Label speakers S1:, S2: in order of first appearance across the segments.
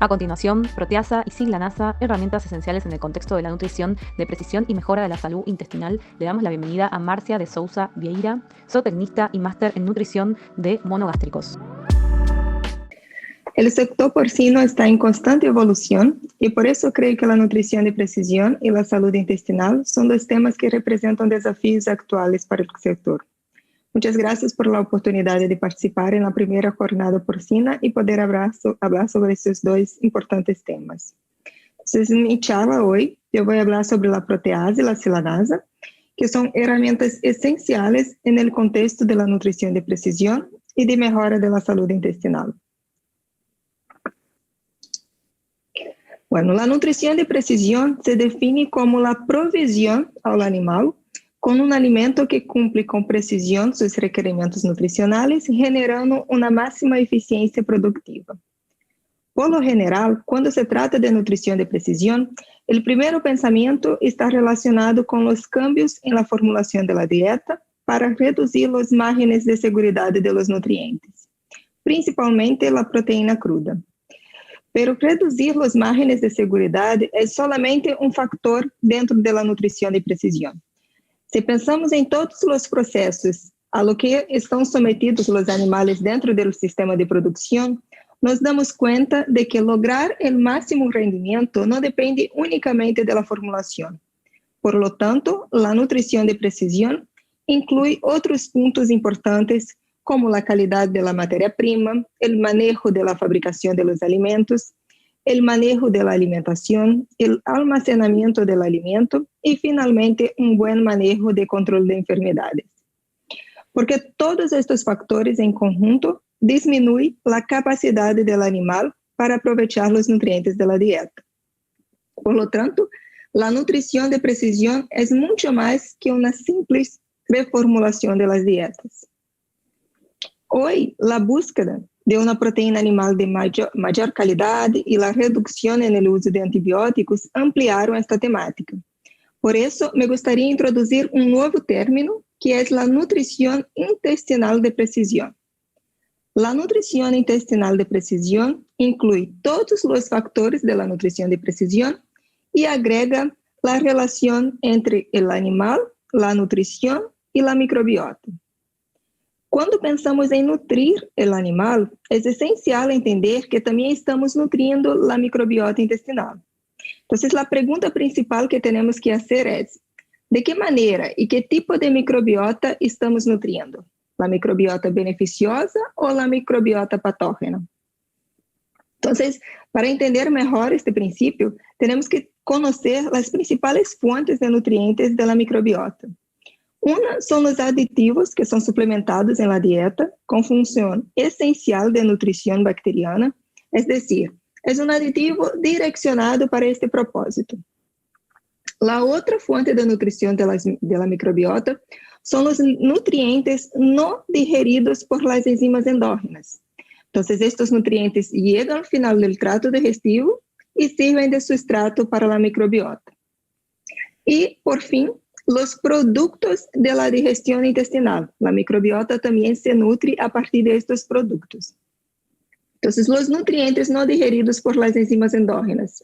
S1: A continuación, proteasa y siglanasa, herramientas esenciales en el contexto de la nutrición de precisión y mejora de la salud intestinal. Le damos la bienvenida a Marcia de Souza Vieira, zootecnista y máster en nutrición de monogástricos.
S2: El sector porcino está en constante evolución y por eso creo que la nutrición de precisión y la salud intestinal son dos temas que representan desafíos actuales para el sector. Muchas gracias por la oportunidad de participar en la primera jornada porcina y poder hablar sobre estos dos importantes temas. Entonces, en mi charla hoy, yo voy a hablar sobre la proteasa y la silanasa, que son herramientas esenciales en el contexto de la nutrición de precisión y de mejora de la salud intestinal. Bueno, la nutrición de precisión se define como la provisión al animal con un alimento que cumple con precisión sus requerimientos nutricionales, generando una máxima eficiencia productiva. Por lo general, cuando se trata de nutrición de precisión, el primer pensamiento está relacionado con los cambios en la formulación de la dieta para reducir los márgenes de seguridad de los nutrientes, principalmente la proteína cruda. Pero reducir los márgenes de seguridad es solamente un factor dentro de la nutrición de precisión. Si pensamos en todos los procesos a lo que están sometidos los animales dentro del sistema de producción, nos damos cuenta de que lograr el máximo rendimiento no depende únicamente de la formulación. Por lo tanto, la nutrición de precisión incluye otros puntos importantes como la calidad de la materia prima, el manejo de la fabricación de los alimentos, el manejo de la alimentación, el almacenamiento del alimento y finalmente un buen manejo de control de enfermedades. Porque todos estos factores en conjunto disminuyen la capacidad del animal para aprovechar los nutrientes de la dieta. Por lo tanto, la nutrición de precisión es mucho más que una simple reformulación de las dietas. Hoy, la búsqueda de una proteína animal de mayor calidad y la reducción en el uso de antibióticos ampliaron esta temática. Por eso, me gustaría introducir un nuevo término, que es la nutrición intestinal de precisión. La nutrición intestinal de precisión incluye todos los factores de la nutrición de precisión y agrega la relación entre el animal, la nutrición y la microbiota. Cuando pensamos en nutrir el animal, es esencial entender que también estamos nutriendo la microbiota intestinal. Entonces, la pregunta principal que tenemos que hacer es, ¿de qué manera y qué tipo de microbiota estamos nutriendo? ¿La microbiota beneficiosa o la microbiota patógena? Entonces, para entender mejor este principio, tenemos que conocer las principales fuentes de nutrientes de la microbiota. Una son los aditivos que son suplementados en la dieta con función esencial de nutrición bacteriana, es decir, es un aditivo direccionado para este propósito. La otra fuente de nutrición de la microbiota son los nutrientes no digeridos por las enzimas endógenas. Entonces, estos nutrientes llegan al final del trato digestivo y sirven de sustrato para la microbiota. Y, por fin, los productos de la digestión intestinal. La microbiota también se nutre a partir de estos productos. Entonces, los nutrientes no digeridos por las enzimas endógenas.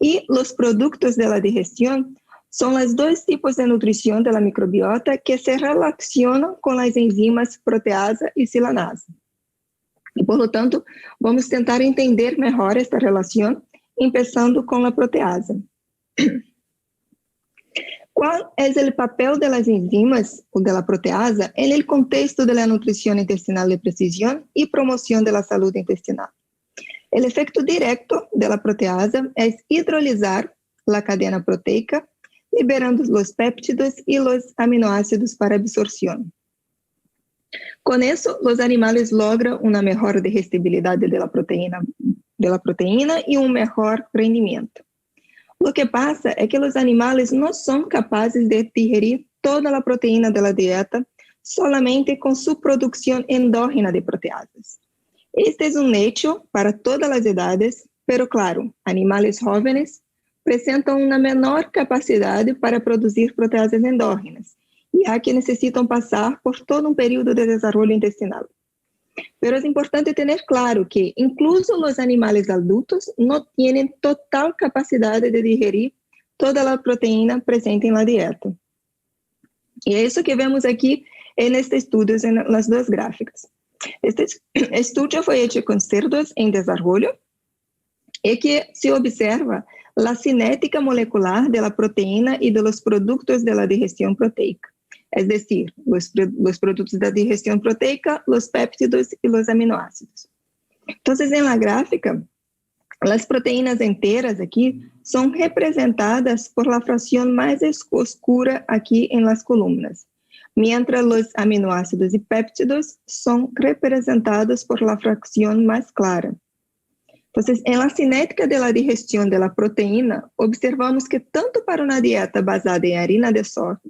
S2: Y los productos de la digestión son los dos tipos de nutrición de la microbiota que se relacionan con las enzimas proteasa y silanasa. Y, por lo tanto, vamos a tentar entender mejor esta relación, empezando con la proteasa. ¿Cuál es el papel de las enzimas o de la proteasa en el contexto de la nutrición intestinal de precisión y promoción de la salud intestinal? El efecto directo de la proteasa es hidrolizar la cadena proteica, liberando los péptidos y los aminoácidos para absorción. Con eso, los animales logran una mejor digestibilidad de la proteína y un mejor rendimiento. Lo que pasa es que los animales no son capaces de digerir toda la proteína de la dieta solamente con su producción endógena de proteasas. Este es un hecho para todas las edades, pero claro, animales jóvenes presentan una menor capacidad para producir proteasas endógenas, ya que necesitan pasar por todo un periodo de desarrollo intestinal. Pero es importante tener claro que incluso los animales adultos no tienen total capacidad de digerir toda la proteína presente en la dieta. Y eso que vemos aquí en este estudio, en las dos gráficas. Este estudio fue hecho con cerdos en desarrollo y que se observa la cinética molecular de la proteína y de los productos de la digestión proteica. Es decir, los productos de la digestión proteica, los péptidos y los aminoácidos. Entonces, en la gráfica, las proteínas enteras aquí son representadas por la fracción más oscura aquí en las columnas, mientras los aminoácidos y péptidos son representados por la fracción más clara. Entonces, en la cinética de la digestión de la proteína, observamos que tanto para una dieta basada en harina de soja,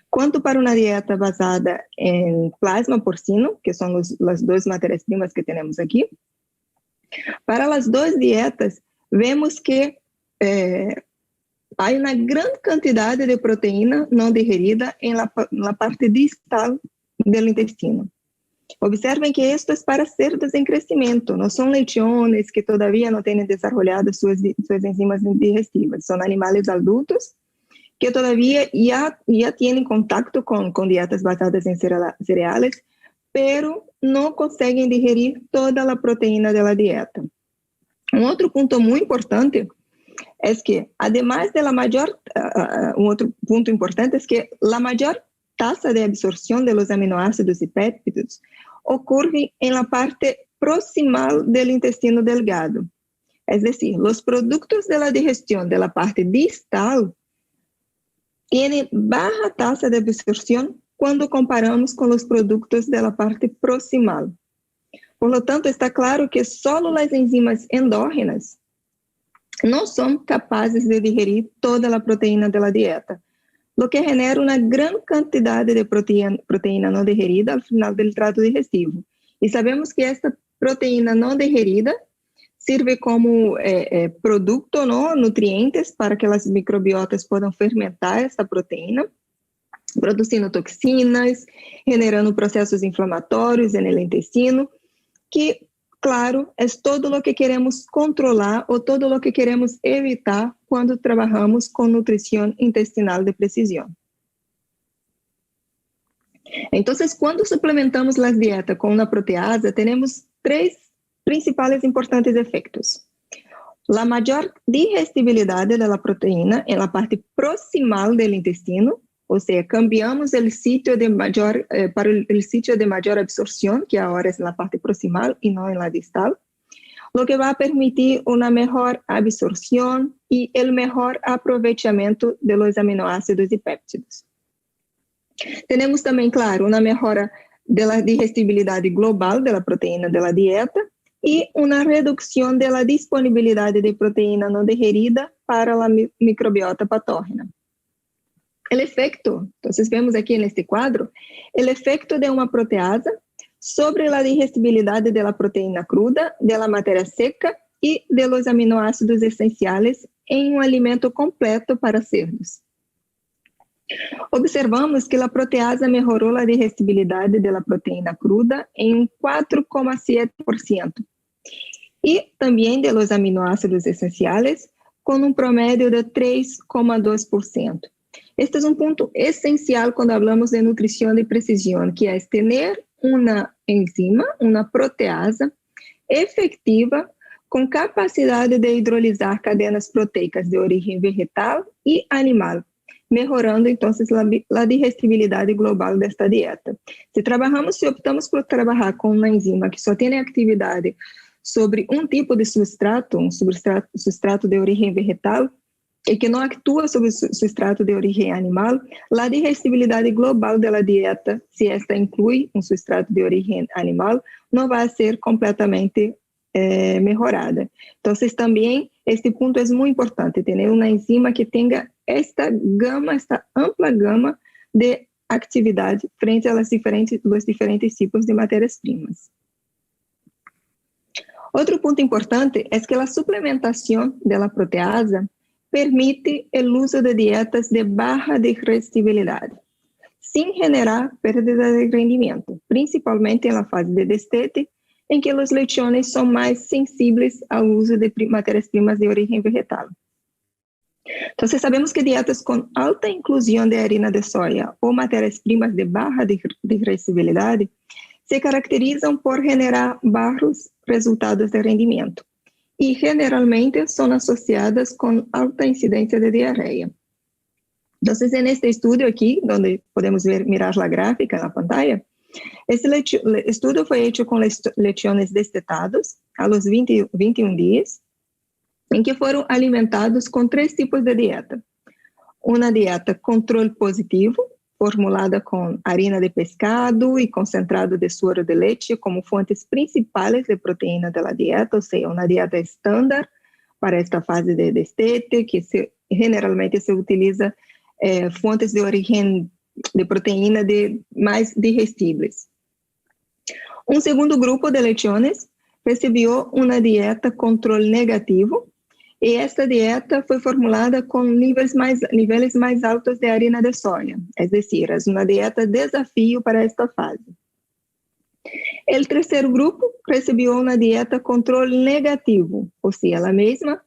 S2: quanto para uma dieta basada em plasma porcino, que são as duas matérias-primas que temos aqui. Para as duas dietas, vemos que há uma grande quantidade de proteína não digerida na parte distal do intestino. Observem que isto é para cerdos em crescimento, não são lechones que todavia não têm desenvolvido suas enzimas digestivas, são animais adultos que todavía ya tienen contacto con dietas basadas en cereales, pero no consiguen digerir toda la proteína de la dieta. Un otro punto muy importante es que, además de la mayor, un otro punto importante es que la mayor tasa de absorción de los aminoácidos y péptidos ocurre en la parte proximal del intestino delgado. Es decir, los productos de la digestión de la parte distal tienen baja tasa de absorción cuando comparamos con los productos de la parte proximal. Por lo tanto, está claro que solo las enzimas endógenas no son capaces de digerir toda la proteína de la dieta, lo que genera una gran cantidad de proteína no digerida al final del trato digestivo. Y sabemos que esta proteína no digerida sirve como produto, ¿no? Nutrientes para que las microbiotas puedan fermentar esta proteína, produzindo toxinas, generando processos inflamatórios no intestino, que, claro, é todo o que queremos controlar ou todo o que queremos evitar quando trabalhamos com nutrição intestinal de precisão. Então, quando suplementamos as dietas com uma proteasa, temos três principais importantes efeitos. A maior digestibilidade da proteína em la parte proximal do intestino, ou seja, cambiamos o sítio de maior para o sítio de maior absorção, que agora é na parte proximal e não na distal, o que vai permitir uma melhor absorção e o melhor aproveitamento de los aminoácidos e péptidos. Temos também, claro, uma melhora da digestibilidade global da proteína da dieta e uma redução da disponibilidade de proteína não digerida para a microbiota patógena. O efeito, então, vemos aqui neste quadro, o efeito de uma proteasa sobre a digestibilidade da proteína cruda, da matéria seca e de los aminoácidos essenciais em um alimento completo para cerdos. Observamos que a proteasa melhorou a digestibilidade da proteína cruda em 4,7% e também de los aminoácidos essenciais com promédio de 3,2%. Este é ponto essencial quando falamos de nutrição de precisão, que é ter uma enzima, uma proteasa efetiva com capacidade de hidrolisar cadenas proteicas de origem vegetal e animal, melhorando, então, a digestibilidade global desta dieta. Se optamos por trabalhar com uma enzima que só tem atividade sobre um tipo de substrato, substrato de origem vegetal, e que não atua sobre o substrato de origem animal, a digestibilidade global da dieta, se esta inclui um substrato de origem animal, não vai ser completamente melhorada. Então, também, este ponto é muito importante, ter uma enzima que tenha esta ampla gama de atividade frente aos diferentes tipos de matérias-primas. Outro ponto importante é que a suplementação da proteasa permite o uso de dietas de baixa digestibilidade. sin generar pérdida de rendimiento, principalmente en la fase de destete, en que los lechones son más sensibles al uso de materias primas de origen vegetal. Entonces, sabemos que dietas con alta inclusión de harina de soya o materias primas de baja digestibilidad se caracterizan por generar bajos resultados de rendimiento y generalmente son asociadas con alta incidencia de diarrea. Entonces, en este estudio aquí, donde podemos mirar la gráfica en la pantalla, este estudio fue hecho con lechones destetados a los 21 días, em que foram alimentados com 3 tipos de dieta. Uma dieta controle positivo, formulada com harina de pescado e concentrado de suero de leite como fontes principais de proteína da dieta, ou seja, uma dieta estándar para esta fase de destete, que generalmente se utiliza fontes de origem de proteína mais digestibles. Um segundo grupo de lechones recebeu uma dieta controle negativo, e esta dieta foi formulada com níveis mais altos de harina de soja, é decir, é uma dieta desafio para esta fase. O terceiro grupo recebeu uma dieta controle negativo, ou seja, a mesma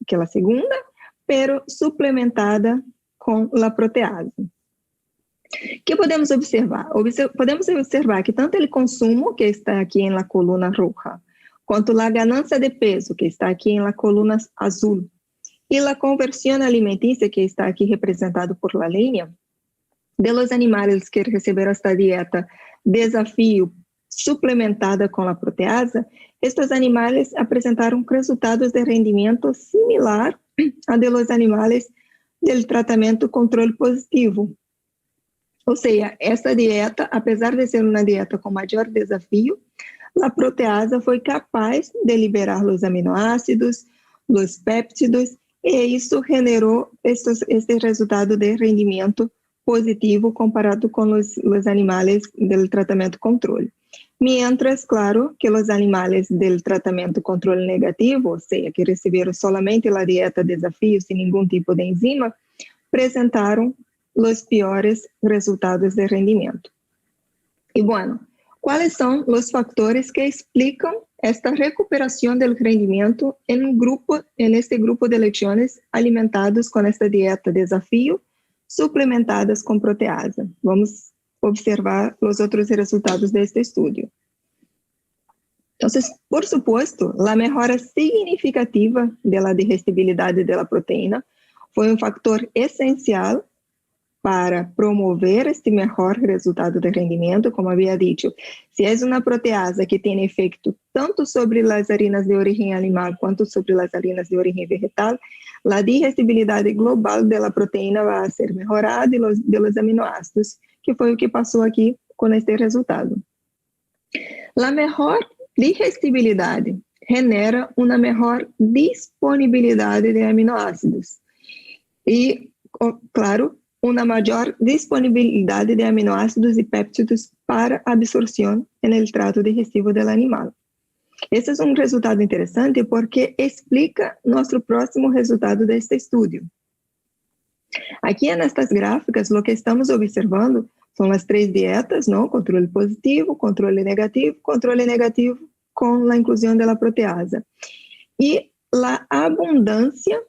S2: que a segunda, pero suplementada com a protease. O que podemos observar? Podemos observar que tanto o consumo, que está aqui na coluna roja, quanto a ganância de peso, que está aqui na coluna azul, e a conversão alimentícia, que está aqui representado por la linha, de los animais que receberam esta dieta desafio suplementada com a proteasa, estes animais apresentaram resultados de rendimento similar a de los animais do tratamento controle positivo. Ou seja, esta dieta, apesar de ser uma dieta com maior desafio, a proteasa foi capaz de liberar os aminoácidos, os péptidos, e isso generou este resultado de rendimento positivo comparado com os animais do tratamento controle. Mientras, claro, que os animais do tratamento controle negativo, ou seja, que receberam solamente a dieta desafio sem nenhum tipo de enzima, apresentaram os piores resultados de rendimento. E, bueno, quais são os fatores que explicam esta recuperação do rendimento em este grupo de lechones alimentados com esta dieta desafio, suplementadas com proteasa? Vamos observar os outros resultados deste estudo. Então, por supuesto, a melhora significativa da digestibilidade da proteína foi um fator essencial para promover este melhor resultado de rendimento, como havia dito. Se é uma proteasa que tem efeito tanto sobre as harinas de origem animal quanto sobre as harinas de origem vegetal, a digestibilidade global da proteína vai ser melhorada de los aminoácidos, que foi o que passou aqui com este resultado. A melhor digestibilidade genera uma melhor disponibilidade de aminoácidos e, claro, uma maior disponibilidade de aminoácidos e péptidos para absorção no trato digestivo do animal. Esse é um resultado interessante porque explica nosso próximo resultado deste estudo. Aqui nestas gráficas, o que estamos observando são as 3 dietas, não? Controle positivo controle negativo com a inclusão da proteasa. E a abundância,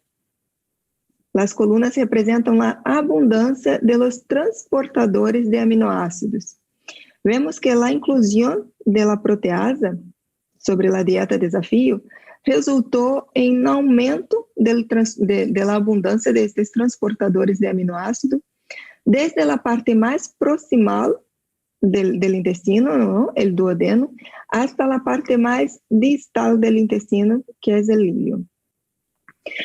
S2: as colunas representam a abundância de los transportadores de aminoácidos. Vemos que a inclusão da proteasa sobre a dieta desafio resultou em aumento da abundância destes transportadores de aminoácido desde a parte mais proximal do intestino, ¿no? El duodeno, hasta a parte mais distal do intestino, que é o ilho.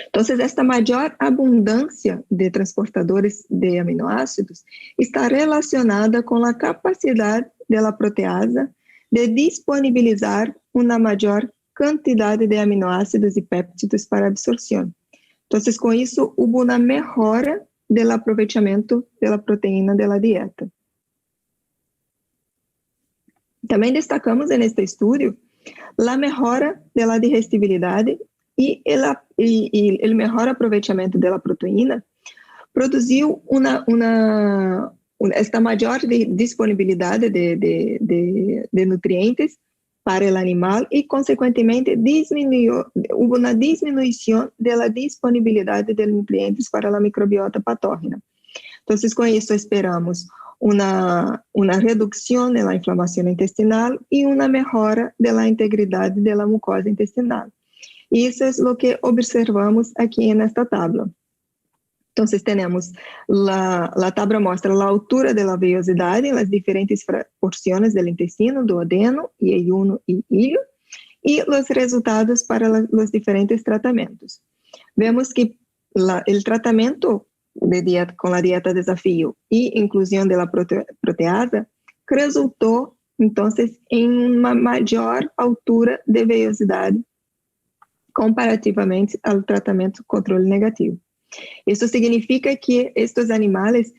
S2: Então, esta maior abundância de transportadores de aminoácidos está relacionada com a capacidade da proteasa de disponibilizar uma maior quantidade de aminoácidos e péptidos para absorção. Então, com isso, houve uma melhora do aproveitamento da proteína da dieta. Também destacamos neste estudo a melhora da digestibilidade e o melhor aproveitamento da proteína produziu uma esta mayor disponibilidad de nutrientes para el animal y consecuentemente hubo una disminución de la disponibilidad de nutrientes para la microbiota patógena. Entonces, con esto esperamos una reducción en la inflamación intestinal y una mejora de la integridad de la mucosa intestinal. Y eso es lo que observamos aquí en esta tabla. Entonces, tenemos la tabla muestra la altura de la vellosidad en las diferentes porciones del intestino, duodeno, yeyuno y hilo, y los resultados para los diferentes tratamientos. Vemos que el tratamiento con la dieta desafío y inclusión de la proteasa resultó entonces en una mayor altura de vellosidad comparativamente al tratamiento control negativo. Esto significa que estos animales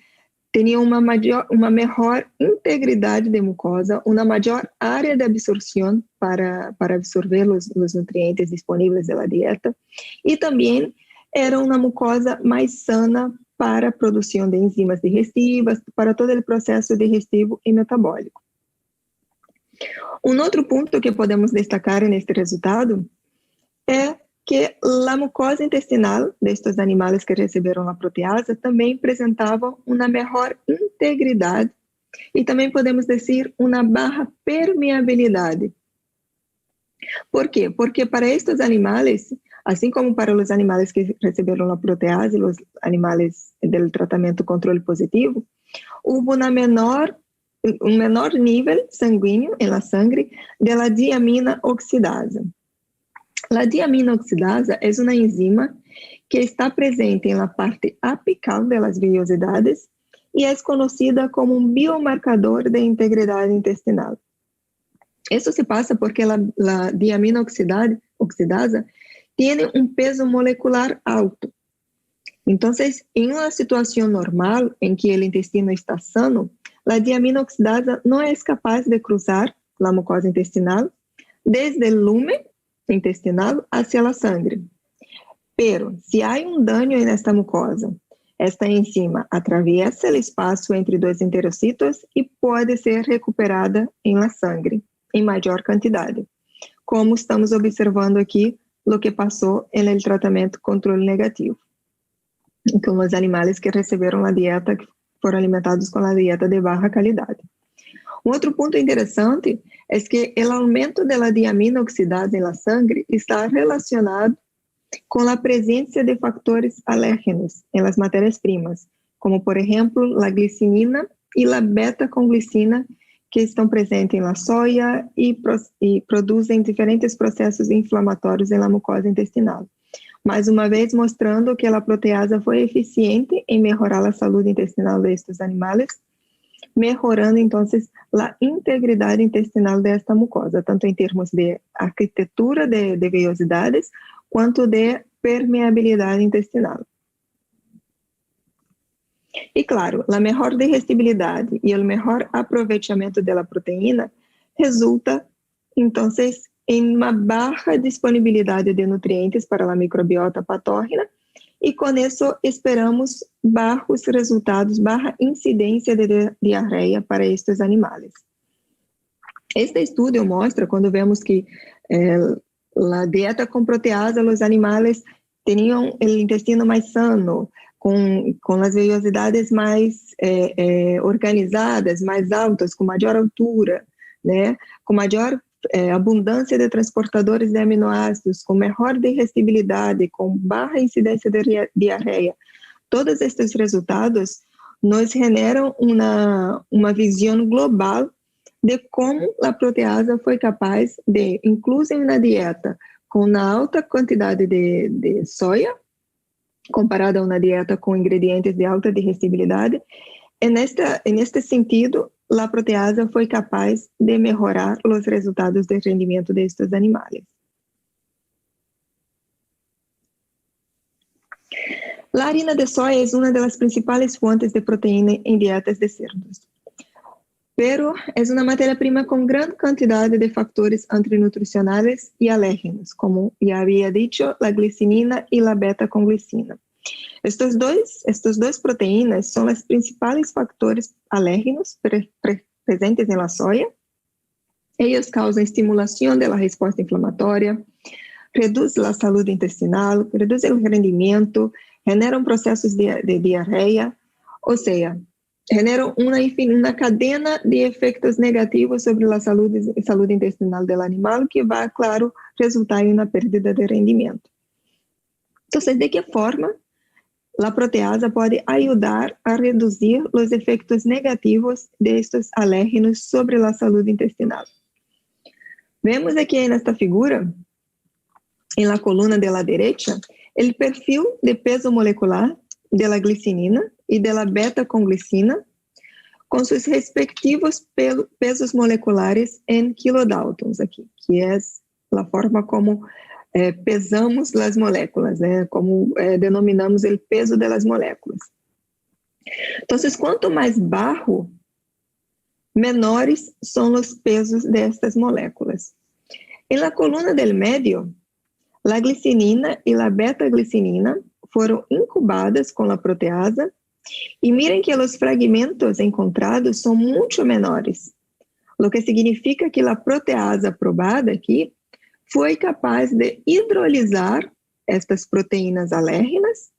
S2: tenían una mejor integridad de mucosa, una mayor área de absorción para absorber los nutrientes disponibles de la dieta, y también era una mucosa más sana para a produção de enzimas digestivas, para todo o processo digestivo e metabólico. Um outro ponto que podemos destacar neste resultado é que a mucosa intestinal destes animais que receberam a proteasa também apresentava uma melhor integridade e também podemos dizer uma baixa permeabilidade. Por quê? Porque para estes animais, assim como para os animais que receberam a protease, os animais do tratamento controle positivo, houve um menor nível sanguíneo na sangue da diamina oxidasa. A diamina oxidasa é uma enzima que está presente na parte apical das vellosidades e é conhecida como um biomarcador de integridade intestinal. Isso se passa porque a diamina oxidasa tem um peso molecular alto. Então, em uma situação normal, em que o intestino está sano, a diamina oxidasa não é capaz de cruzar a mucosa intestinal desde o lumen intestinal hacia a sangue. Pero, se há um dano nesta mucosa, esta enzima atravessa o espaço entre dois enterocitos e pode ser recuperada em la sangue, em maior quantidade, como estamos observando aqui o que passou no tratamento controle negativo, com os animais que receberam a dieta, que foram alimentados com a dieta de baixa qualidade. Um outro ponto interessante é que o aumento da diamina oxidasa na sangue está relacionado com a presença de fatores alérgenos em las matérias-primas, como, por exemplo, a glicinina e a beta-conglicina, que estão presentes na soja e produzem diferentes processos inflamatórios na mucosa intestinal. Mais uma vez, mostrando que a proteasa foi eficiente em melhorar a saúde intestinal destes animais, melhorando, então, a integridade intestinal desta mucosa, tanto em termos de arquitetura de vellosidades, quanto de permeabilidade intestinal. E, claro, a melhor digestibilidade e o melhor aproveitamento da proteína resulta, então, em uma baixa disponibilidade de nutrientes para a microbiota patógena, e com isso esperamos baixos resultados, baixa incidência de diarreia para estes animais. Este estudo mostra, quando vemos que a dieta com proteasa, os animais tinham o intestino mais sano, com as vellosidades mais organizadas, mais altas, com maior altura, né? Com maior abundância de transportadores de aminoácidos, com melhor digestibilidade, com baixa incidência de diarreia. Todos estes resultados nos generam uma visão global de como a proteasa foi capaz de, incluso na dieta com uma alta quantidade de soja, comparada a uma dieta com ingredientes de alta digestibilidade, neste sentido, a proteasa foi capaz de melhorar os resultados de rendimento destes animais. A harina de soja é uma das principais fontes de proteína em dietas de cerdos, pero é uma matéria-prima com grande quantidade de fatores antinutricionais e alérgenos, como já havia dicho, a glicinina e a beta-conglicina. Estes dois proteínas são os principais fatores alérgenos presentes na soja. Eles causam estimulação da resposta inflamatória, reduzem a saúde intestinal, reduzem o rendimento, generam processos de diarreia, ou seja, generam uma cadena de efeitos negativos sobre a saúde intestinal do animal, que vai, claro, resultar em uma perda de rendimento. Então, de que forma a proteasa pode ajudar a reduzir os efeitos negativos destes alérgenos sobre a saúde intestinal? Vemos aqui nesta figura, na coluna da direita, o perfil de peso molecular da glicinina e da beta-conglicina, com seus respectivos pesos moleculares em kilodaltons aqui, que é a forma como pesamos as moléculas, né? Como denominamos o peso das moléculas. Então, quanto mais baixo, menores são os pesos destas moléculas. Na coluna do meio, a glicinina e a beta-glicinina foram incubadas com a proteasa e miren que os fragmentos encontrados são muito menores, o que significa que a proteasa probada aqui foi capaz de hidrolisar estas proteínas alérgenas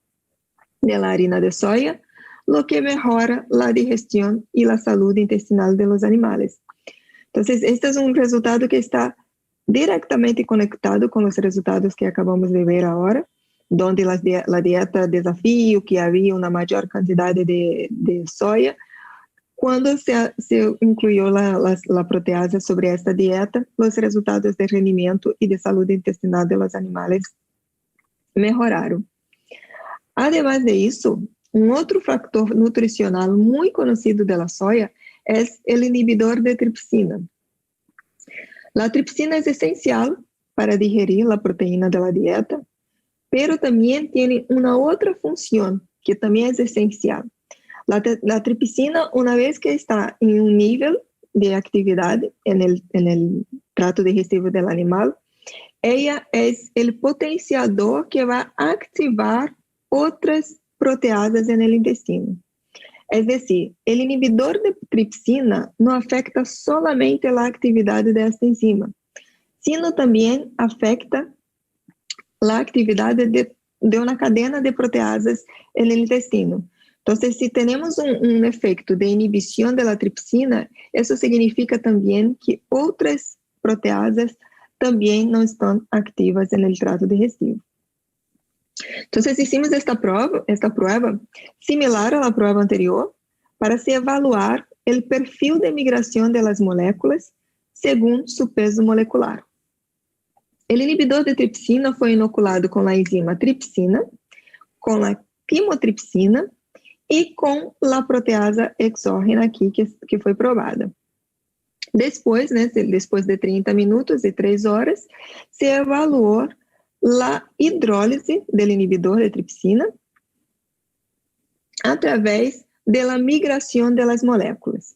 S2: da harina de soja, o que melhora a digestão e a saúde intestinal dos animais. Então, este é um resultado que está diretamente conectado com os resultados que acabamos de ver agora, onde a dieta desafio, que havia uma maior quantidade de soja, quando se incluiu a proteasa sobre esta dieta, os resultados de rendimento e de saúde intestinal dos animais melhoraram. Además de isso, um outro fator nutricional muito conhecido da soja é o inibidor de tripsina. A tripsina é essencial para digerir a proteína da dieta, pero também tem uma outra função que também é essencial. A tripsina, uma vez que está em um nível de atividade no trato digestivo do animal, ela é o potenciador que vai ativar outras proteasas no intestino. É decir, o inibidor de tripsina não afeta solamente a atividade desta enzima, sino também afeta a atividade de uma cadena de proteasas no intestino. Então, se temos um efeito de inibição da tripsina, isso significa também que outras proteasas também não estão ativas no trato digestivo. Então, hicimos esta prova similar à prova anterior, para se evaluar o perfil de migração das moléculas segundo seu peso molecular. O inibidor de tripsina foi inoculado com a enzima tripsina, com a quimotripsina e com a proteasa exógena aqui, que foi provada. Depois de 30 minutos e 3 horas, se evaluou a hidrólise do inibidor de tripsina através da migração das moléculas.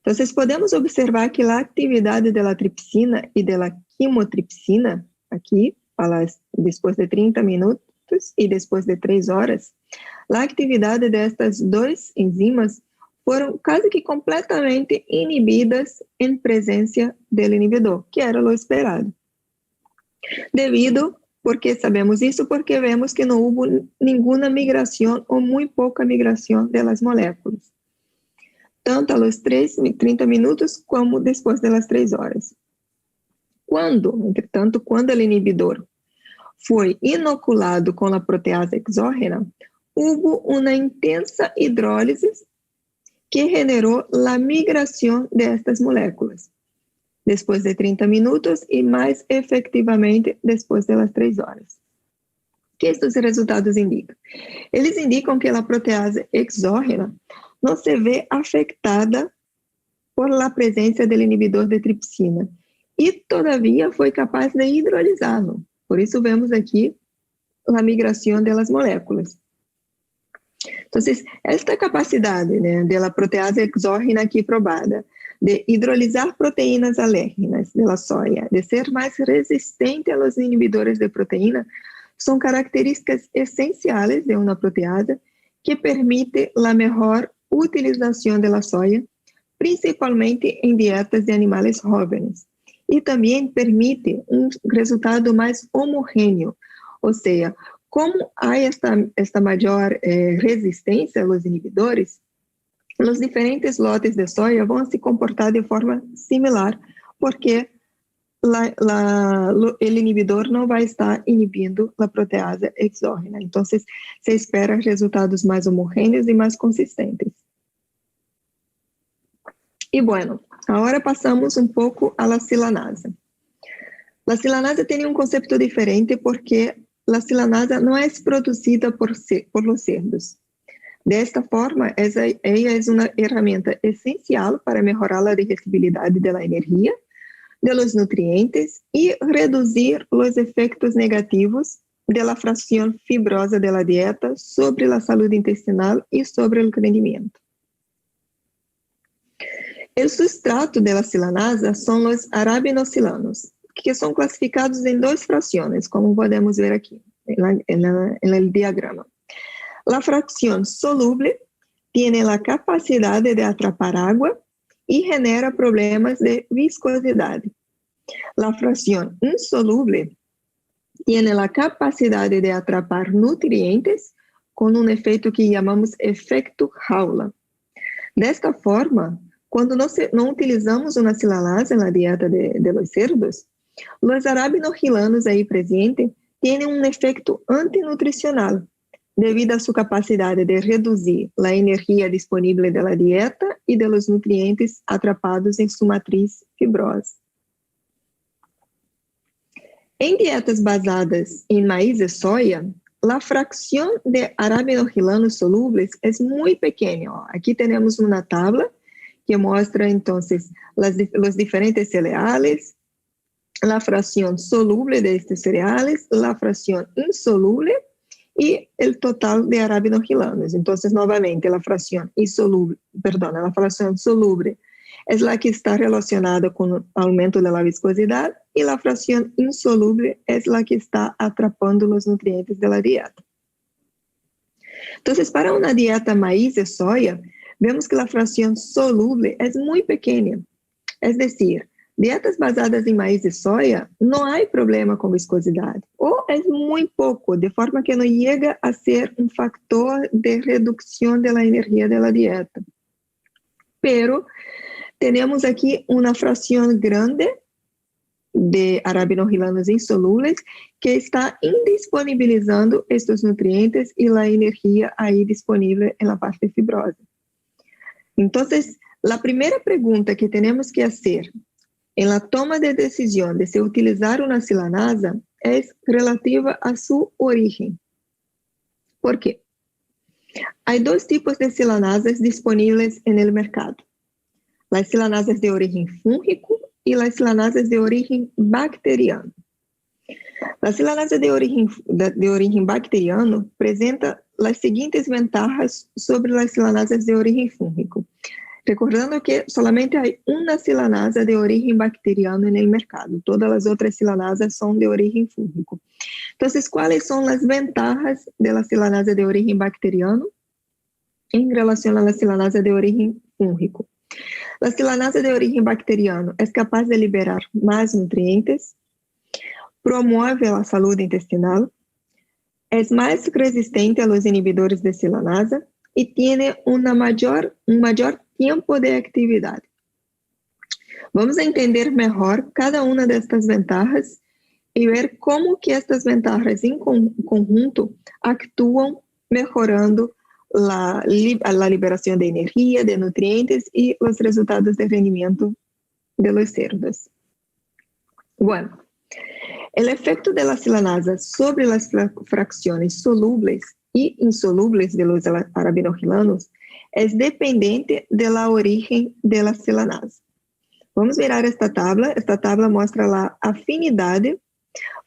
S2: Então, podemos observar que a atividade da tripsina e da quimotripsina, aqui, depois de 30 minutos e depois de 3 horas, a atividade destas duas enzimas foram quase que completamente inibidas em presença do inibidor, que era o esperado. Porque sabemos isso? Porque vemos que não houve nenhuma migração ou muito pouca migração das moléculas, tanto aos 30 minutos como depois das 3 horas. Entretanto, quando o inibidor foi inoculado com a proteasa exógena, houve uma intensa hidrólise que generou a migração destas moléculas, depois de 30 minutos e mais efetivamente depois das 3 horas. O que estes resultados indicam? Eles indicam que a proteasa exógena não se vê afetada por la presença do inibidor de tripsina e, todavia, foi capaz de hidrolisá-lo. Por isso, vemos aqui a migração das moléculas. Então, esta capacidade da proteasa exógena aqui probada, de hidrolisar proteínas alérgenas da soja, de ser mais resistente aos inibidores de proteína, son características esenciales de una proteasa que permite la mejor utilización de la soya, principalmente en dietas de animales jóvenes, y también permite un resultado más homogéneo, o sea, como hay esta mayor resistencia a los inhibidores, los diferentes lotes de soya van a se comportar de forma similar, porque el inhibidor no va a estar inhibindo la proteasa exógena. Entonces, se espera resultados más homogéneos y más consistentes. Y bueno, ahora pasamos un poco a la silanasa. La silanasa tiene un concepto diferente porque la silanasa no es producida por los cerdos. De esta forma, ella es una herramienta esencial para mejorar la digestibilidad de la energía, de los nutrientes y reducir los efectos negativos de la fracción fibrosa de la dieta sobre la salud intestinal y sobre el rendimiento. El sustrato de la silanasa son los arabinosilanos, que son clasificados en dos fracciones, como podemos ver aquí en el diagrama. La fracción soluble tiene la capacidad de atrapar agua y genera problemas de viscosidad. La fracción insoluble tiene la capacidad de atrapar nutrientes con un efecto que llamamos efecto jaula. De esta forma, cuando no utilizamos una silanasa en la dieta de los cerdos, los arabinohilanos ahí presentes tienen un efecto antinutricional, debido a su capacidad de reducir la energía disponible de la dieta y de los nutrientes atrapados en su matriz fibrosa. En dietas basadas en maíz y soya, la fracción de arabinohilanos solubles es muy pequeña. Aquí tenemos una tabla que muestra entonces los diferentes cereales, la fracción soluble de estos cereales, la fracción insoluble y el total de arabinohilanos. Entonces, nuevamente, la fracción soluble es la que está relacionada con el aumento de la viscosidad y la fracción insoluble es la que está atrapando los nutrientes de la dieta. Entonces, para una dieta maíz y soya, vemos que la fracción soluble es muy pequeña. Es decir, dietas basadas en maíz y soya, no hay problema con viscosidad, o es muy poco, de forma que no llega a ser un factor de reducción de la energía de la dieta. Pero tenemos aquí una fracción grande de arabinohilanos insolubles que está indisponibilizando estos nutrientes y la energía ahí disponible en la parte fibrosa. Entonces, la primera pregunta que tenemos que hacer en la toma de decisión de se utilizar una silanasa es relativa a su origen. ¿Por qué? Hay dos tipos de silanasas disponibles en el mercado. Las silanasas de origen fúngico y las silanasas de origen bacteriano. La silanasa de origen bacteriano presenta las siguientes ventajas sobre las silanasas de origen fúngico. Recordando que solamente hay una silanasa de origen bacteriano en el mercado. Todas las otras silanasas son de origen fúngico. Entonces, ¿cuáles son las ventajas de la silanasa de origen bacteriano en relación a la silanasa de origen fúngico? La silanasa de origen bacteriano es capaz de liberar más nutrientes, promueve la salud intestinal, es más resistente a los inhibidores de silanasa y tiene un mayor tiempo de actividad. Vamos a entender mejor cada una de estas ventajas y ver cómo que estas ventajas en conjunto actúan mejorando la liberación de energía, de nutrientes y los resultados de rendimiento de los cerdos. Bueno, el efecto de la silanasa sobre las fracciones solubles y insolubles de los arabinohilanos es dependiente de la origen de la silanasa. Vamos a mirar esta tabla. Esta tabla muestra la afinidad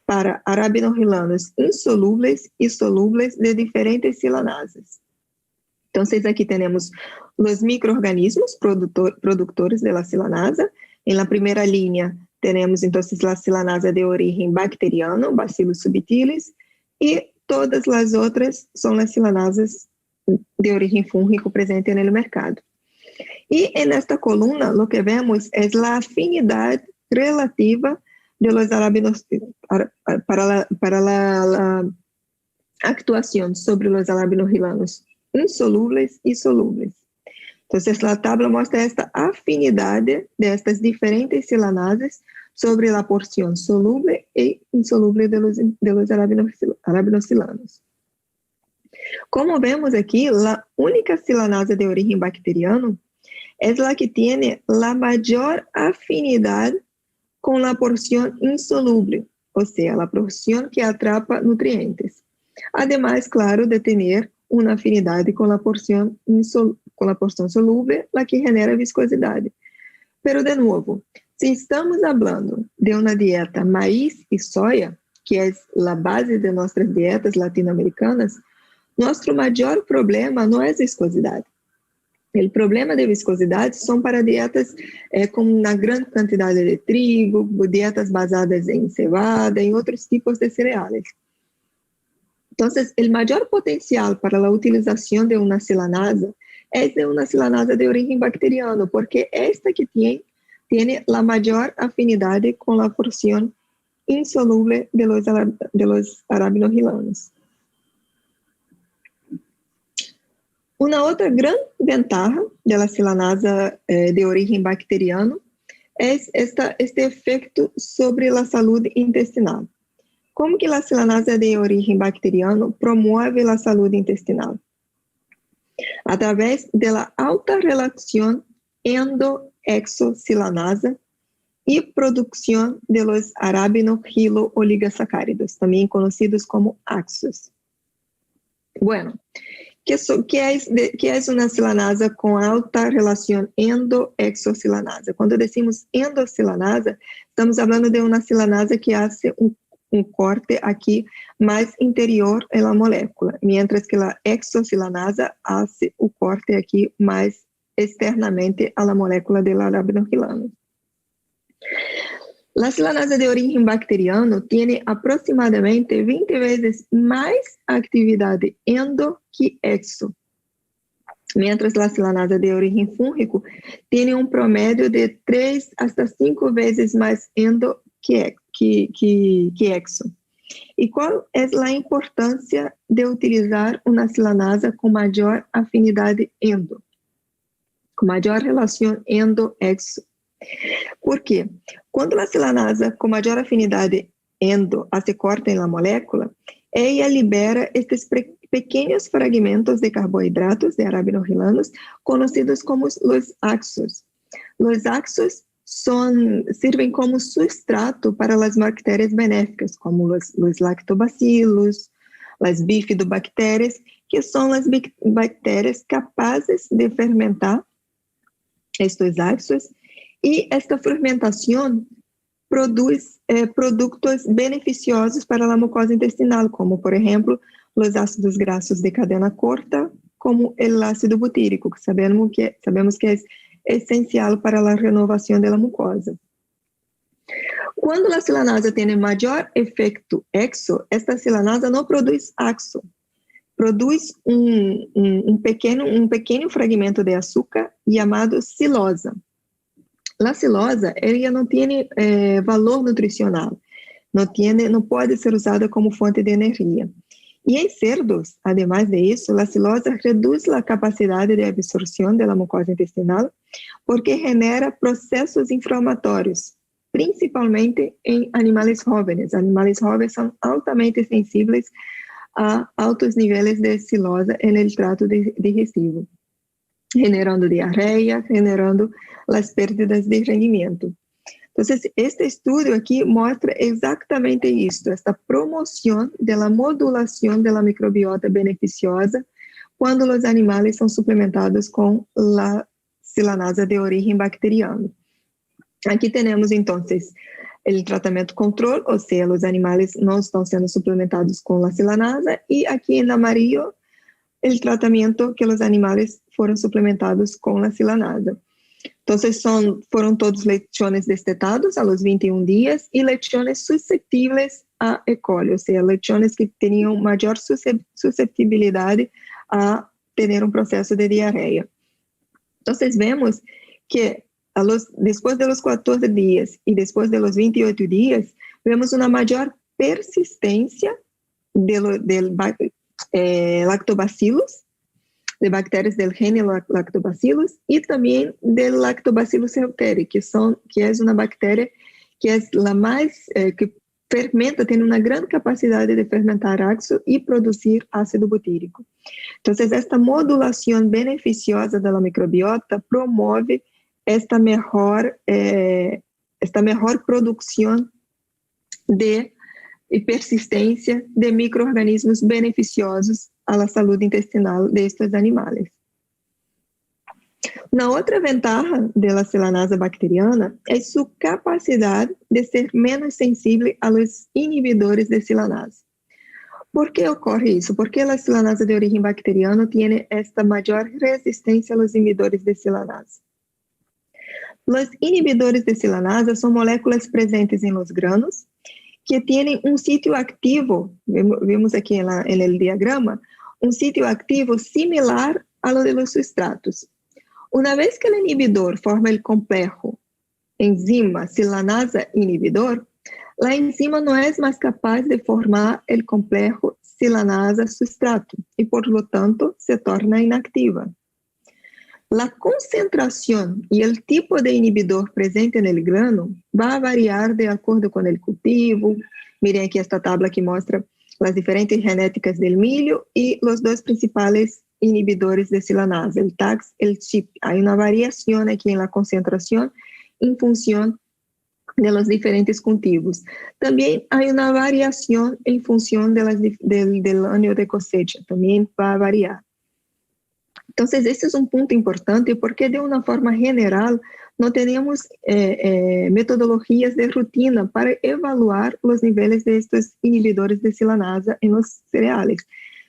S2: para arabinohilanos insolubles y solubles de diferentes silanasas. Entonces, aquí tenemos los microorganismos productores de la silanasa. En la primera línea tenemos entonces la silanasa de origen bacteriano, Bacillus subtilis, y todas las otras son las silanasas de origen fúngico presentes en el mercado. Y en esta columna lo que vemos es la afinidad relativa de los para la actuación sobre los arabinohilanos insolubles y solubles. Entonces, la tabla muestra esta afinidad de estas diferentes silanases sobre la porción soluble e insoluble de los arabinosilanos. Como vemos aquí, la única silanasa de origen bacteriano es la que tiene la mayor afinidad con la porción insoluble, o sea, la porción que atrapa nutrientes. Además, claro, de tener una afinidad con la porción soluble, la que genera viscosidad. Pero, de nuevo, si estamos hablando de una dieta maíz y soya, que es la base de nuestras dietas latinoamericanas, nuestro mayor problema no es viscosidad. El problema de viscosidad son para dietas con una gran cantidad de trigo, dietas basadas en cebada y otros tipos de cereales. Entonces, el mayor potencial para la utilización de una silanasa es de una silanasa de origen bacteriano, porque esta que tiene la mayor afinidad con la porción insoluble de los arabinohilanos. Una otra gran ventaja de la silanasa de origen bacteriano es este efecto sobre la salud intestinal. ¿Cómo que la silanasa de origen bacteriano promueve la salud intestinal? A través de la alta relación endo-exosilanasa y producción de los arabinohilo-oligosacáridos, también conocidos como AXOS. Bueno, ¿qué es una silanasa con alta relación endo-exosilanasa? Cuando decimos endosilanasa, estamos hablando de una silanasa que hace un corte aquí más interior en la molécula, mientras que la exosilanasa hace un corte aquí más externamente a la molécula del arabinohilano. La silanasa de origen bacteriano tiene aproximadamente 20 veces más actividad endo que exo, mientras la silanasa de origen fúngico tiene un promedio de 3 hasta 5 veces más endo que exo. ¿Y cuál es la importancia de utilizar una silanasa con mayor afinidad endo, con mayor relación endo-exo? ¿Por qué? Cuando la silanasa con mayor afinidad endo hace corte en la molécula, ella libera estos pequeños fragmentos de carbohidratos de arabinohilanos conocidos como los AXOS. Los AXOS sirven como sustrato para las bacterias benéficas, como los lactobacilos, las bifidobacterias, que son las bacterias capaces de fermentar estos AXOS, y esta fermentación produce productos beneficiosos para la mucosa intestinal, como por ejemplo los ácidos grasos de cadena corta, como el ácido butírico, que sabemos que es esencial para la renovación de la mucosa. Cuando la silanasa tiene mayor efecto exo, esta silanasa no produce AXO, produce un pequeño fragmento de azúcar llamado silosa. La silosa, ella no tiene valor nutricional, no puede ser usada como fuente de energía. Y en cerdos, además de eso, la silosa reduce la capacidad de absorción de la mucosa intestinal porque genera procesos inflamatorios, principalmente en animales jóvenes. Animales jóvenes son altamente sensibles a altos niveles de silosa en el trato digestivo, generando diarrea, generando las pérdidas de rendimiento. Entonces, este estudio aquí muestra exactamente esto, esta promoción de la modulación de la microbiota beneficiosa cuando los animales son suplementados con la silanasa de origen bacteriano. Aquí tenemos entonces el tratamiento control, o sea, los animales no están siendo suplementados con la silanasa, y aquí en amarillo el tratamiento que los animales fueron suplementados con la silanasa. Entonces fueron todos lechones destetados a los 21 días y lechones susceptibles a E. coli, o sea, lechones que tenían mayor susceptibilidad a tener un proceso de diarrea. Entonces vemos que después de los 14 días y después de los 28 días, vemos una mayor persistencia del lactobacillus, de bactérias del género lactobacillus y también del lactobacillus reuteri, que es una bacteria que es la más, que fermenta, tiene una gran capacidad de fermentar ácido y producir ácido butírico. Entonces, esta modulación beneficiosa de la microbiota promueve esta mejor producción y persistencia de microorganismos beneficiosos a la salud intestinal de estos animales. Una otra ventaja de la silanasa bacteriana es su capacidad de ser menos sensible a los inhibidores de silanasa. ¿Por qué ocurre eso? ¿Por qué la silanasa de origen bacteriano tiene esta mayor resistencia a los inhibidores de silanasa? Los inhibidores de silanasa son moléculas presentes en los granos que tienen un sitio activo, vemos aquí en el diagrama, un sitio activo similar a lo de los sustratos. Una vez que el inhibidor forma el complejo enzima silanasa inhibidor, la enzima no es más capaz de formar el complejo silanasa sustrato y por lo tanto se torna inactiva. La concentración y el tipo de inhibidor presente en el grano va a variar de acuerdo con el cultivo. Miren aquí esta tabla que muestra las diferentes genéticas del milho y los dos principales inhibidores de silanasa, el TAX, el CHIP. Hay una variación aquí en la concentración en función de los diferentes cultivos. También hay una variación en función del año de cosecha, también va a variar. Entonces, este es un punto importante porque de una forma general no tenemos metodologías de rutina para evaluar los niveles de estos inhibidores de silanasa en los cereales.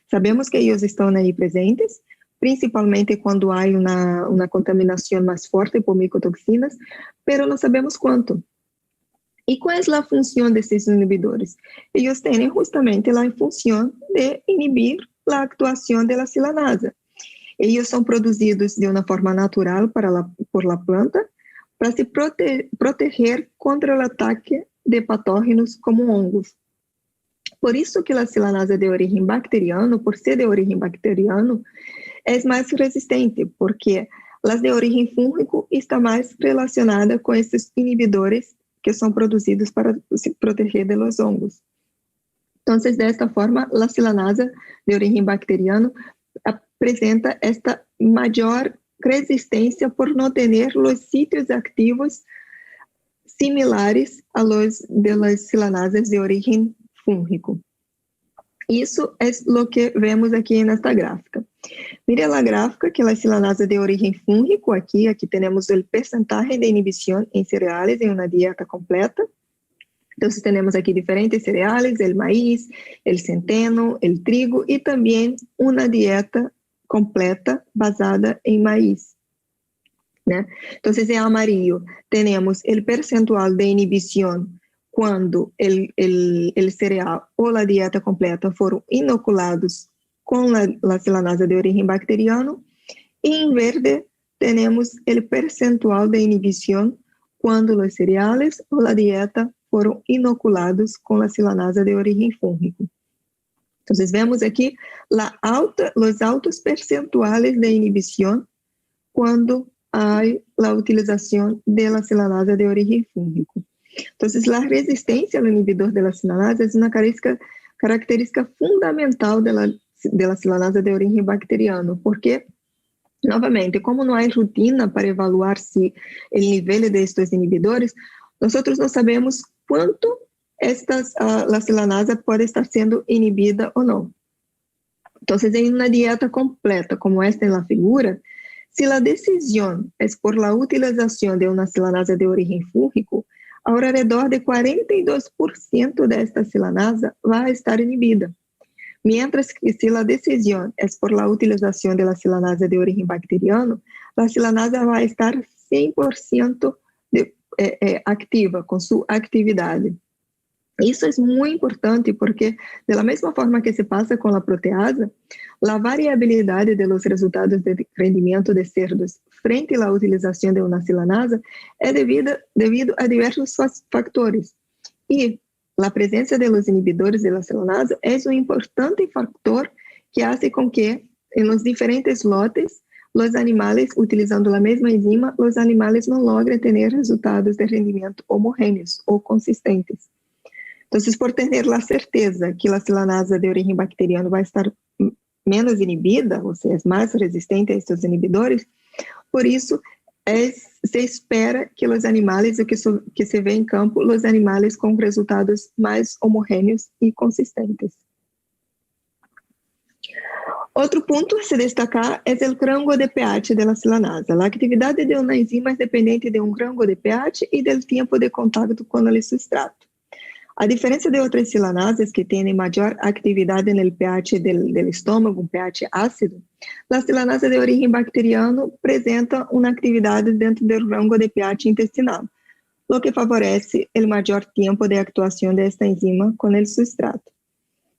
S2: Sabemos que ellos están ahí presentes, principalmente cuando hay una contaminación más fuerte por micotoxinas, pero no sabemos cuánto. ¿Y cuál es la función de estos inhibidores? Ellos tienen justamente la función de inhibir la actuación de la silanasa. Ellos son producidos de una forma natural por la planta para se proteger contra el ataque de patógenos como hongos. Por eso que la silanasa de origen bacteriano, por ser de origen bacteriano, es más resistente, porque las de origen fúngico está más relacionada con estos inhibidores que son producidos para se proteger de los hongos. Entonces, de esta forma, la silanasa de origen bacteriano presenta esta mayor resistencia por no tener los sitios activos similares a los de las silanasas de origen fúngico. Eso es lo que vemos aquí en esta gráfica. Mire la gráfica que la silanasa de origen fúngico, aquí tenemos el porcentaje de inhibición en cereales en una dieta completa. Entonces tenemos aquí diferentes cereales, el maíz, el centeno, el trigo y también una dieta completa basada en maíz. ¿no? Entonces en amarillo tenemos el percentual de inhibición cuando el cereal o la dieta completa fueron inoculados con la silanasa de origen bacteriano, y en verde tenemos el percentual de inhibición cuando los cereales o la dieta fueron inoculados con la silanasa de origen fúngico. Entonces vemos aquí los altos percentuales de inhibición cuando hay la utilización de la silanasa de origen fúngico. Entonces, la resistencia al inhibidor de la silanasa es una característica fundamental de la silanasa de origen bacteriano, porque, novamente, como no hay rutina para evaluar si el nivel de estos inhibidores, nosotros no sabemos cuánto la silanasa puede estar siendo inhibida o no. Entonces, en una dieta completa como esta en la figura, si la decisión es por la utilización de una silanasa de origen fúngico, alrededor de 42% de esta silanasa va a estar inhibida. Mientras que si la decisión es por la utilización de la silanasa de origen bacteriano, la silanasa va a estar 100% activa, com sua atividade. Isso é muito importante porque, da mesma forma que se passa com a proteasa, a variabilidade dos resultados de rendimento de cerdos frente à utilização de uma silanasa é devido a diversos fatores. E a presença de los inibidores de la silanasa é um importante fator que hace com que, em los diferentes lotes, os animais, utilizando a mesma enzima, os animais não logrem ter resultados de rendimento homogêneos ou consistentes. Então, por ter a certeza que a silanasa de origem bacteriana vai estar menos inibida, ou seja, mais resistente a estes inibidores, por isso se espera que os animais, o que se vê em campo, os animais com resultados mais homogêneos e consistentes. Outro ponto a se destacar é o rango de pH da silanasa. A atividade de uma enzima é dependente de um rango de pH e do tempo de contato com o substrato. A diferença de outras silanasas que têm maior atividade no pH do estômago, um pH ácido, a silanasa de origem bacteriana apresenta uma atividade dentro do rango de pH intestinal, o que favorece o maior tempo de actuação desta enzima com o substrato.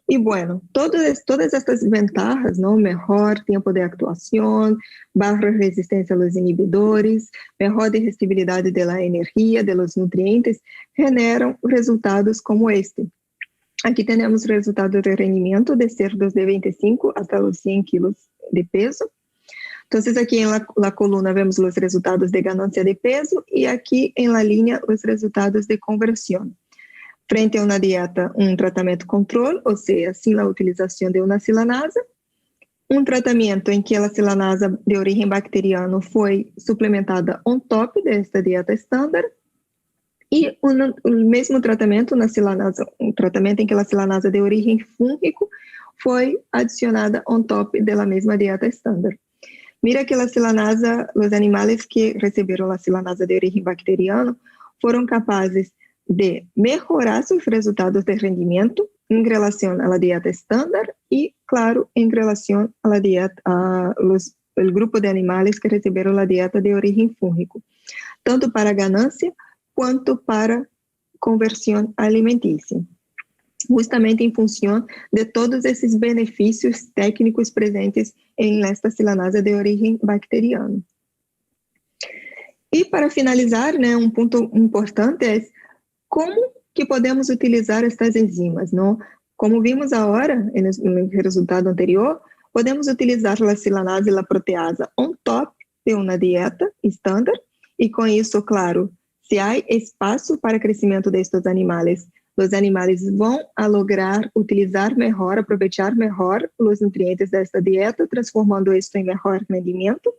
S2: E, bueno, todas estas vantagens, ¿no? Mejor tempo de actuação, baixa resistência aos inibidores, mejor digestibilidade da energia, dos nutrientes, generam resultados como este. Aqui temos resultados de rendimento de cerdos de 25 até os 100 quilos de peso. Então, aqui na coluna vemos os resultados de ganância de peso e aqui em la linha os resultados de conversão. Frente a uma dieta, um tratamento controle, ou seja, sem a utilização de uma silanasa, um tratamento em que a silanasa de origem bacteriana foi suplementada on top desta dieta estándar, e o mesmo tratamento na silanasa, um tratamento em que a silanasa de origem fúngico foi adicionada on top da mesma dieta estándar. Mira que a silanasa, os animais que receberam a silanasa de origem bacteriana foram capazes de melhorar seus resultados de rendimento em relação à dieta estándar e, claro, em relação à dieta, o grupo de animais que receberam a dieta de origem fúngico, tanto para ganância quanto para conversão alimentícia, justamente em função de todos esses benefícios técnicos presentes em esta silanasa de origem bacteriana. E para finalizar, né, um ponto importante é como que podemos utilizar estas enzimas, não? Como vimos agora, no resultado anterior, podemos utilizar a silanasa e a proteasa on top de uma dieta estándar, e com isso, claro, se há espaço para crescimento destes animais, os animais vão lograr utilizar melhor, aproveitar melhor os nutrientes desta dieta, transformando isso em melhor rendimento,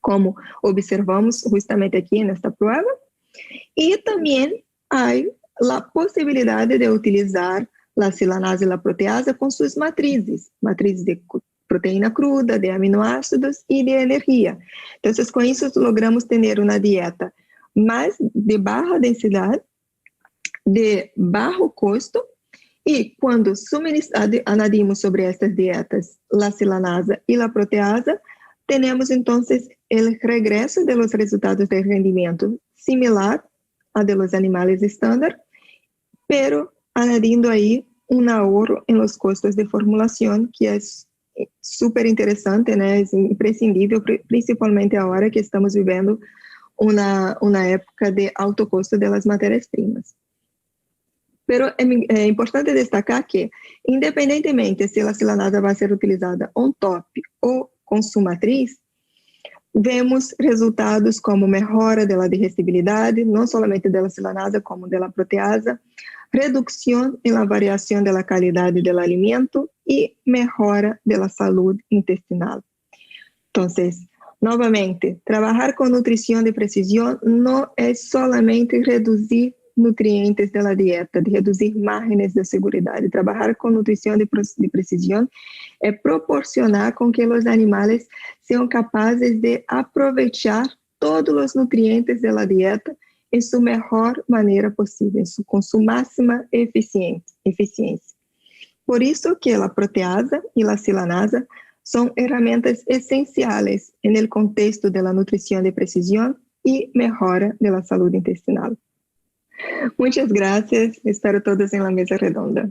S2: como observamos justamente aqui nesta prova, e também há a possibilidade de utilizar a silanasa e a proteasa com suas matrizes de proteína cruda, de aminoácidos e de energia. Então, com isso, logramos ter uma dieta mais de baixa densidade, de baixo custo, e quando añadimos sobre estas dietas a silanasa e a proteasa, temos, então, o regresso de los resultados de rendimento similar a de los animales estándar, pero añadindo aí um ahorro em los costos de formulação, que é super interessante, né? É imprescindível, principalmente agora que estamos vivendo uma época de alto custo das matérias-primas. Pero é importante destacar que, independentemente se a silanasa vai ser utilizada on top ou com sua matriz, vemos resultados como melhora da digestibilidade, não somente da silanasa, como da proteasa, redução na variação da qualidade do alimento e melhora da saúde intestinal. Então, novamente, trabalhar com nutrição de precisão não é solamente reduzir nutrientes da dieta, de reduzir margens de segurança. Trabalhar com nutrição de precisão é proporcionar com que os animais sejam capazes de aproveitar todos os nutrientes da dieta em sua melhor maneira possível, com sua máxima eficiência. Por isso que a proteasa e a silanasa são ferramentas essenciais no contexto da nutrição de precisão y mejora de la salud intestinal. Muchas gracias, espero todos en la mesa redonda.